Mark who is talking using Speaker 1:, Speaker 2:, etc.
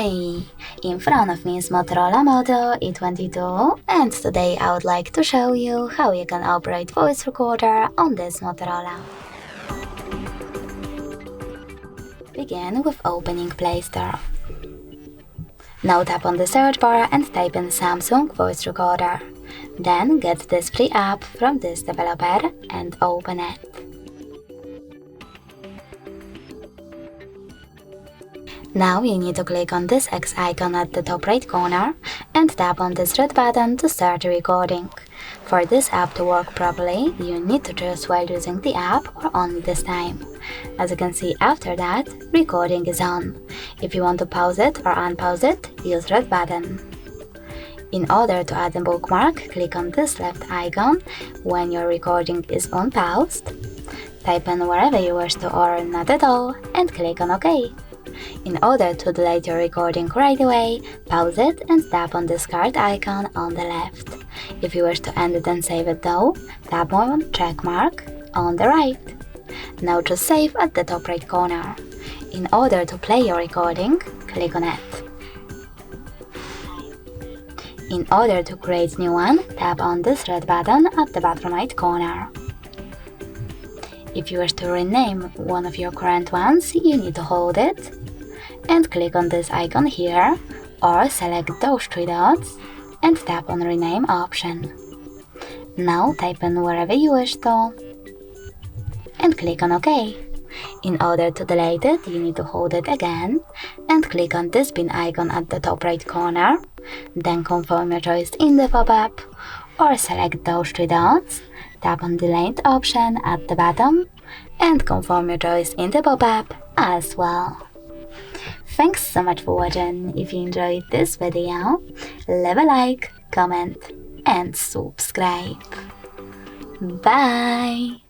Speaker 1: Hey! In front of me is Motorola Moto E22, and today I would like to show you how you can operate voice recorder on this Motorola. Begin with opening Play Store. Now tap on the search bar and type in Samsung voice recorder. Then get this free app from this developer and open it. Now you need to click on this X icon at the top right corner and tap on this red button to start recording. For this app to work properly, you need to choose while using the app or only this time. As you can see after that, recording is on. If you want to pause it or unpause it, use red button. In order to add a bookmark, click on this left icon when your recording is unpaused. Type in wherever you wish to or not at all and click on OK. In order to delete your recording right away, pause it and tap on this card icon on the left. If you wish to end it and save it though, tap on check mark on the right. Now just save at the top right corner. In order to play your recording, click on it. In order to create new one, tap on this red button at the bottom right corner. If you wish to rename one of your current ones, you need to hold it and click on this icon here, or select those three dots and tap on rename option. Now type in wherever you wish to and click on OK. In order to delete it, you need to hold it again and click on this pin icon at the top right corner, then confirm your choice in the pop-up, or select those three dots, tap on delete option at the bottom and confirm your choice in the pop-up as well. Thanks so much for watching. If you enjoyed this video, leave a like, comment and subscribe. Bye!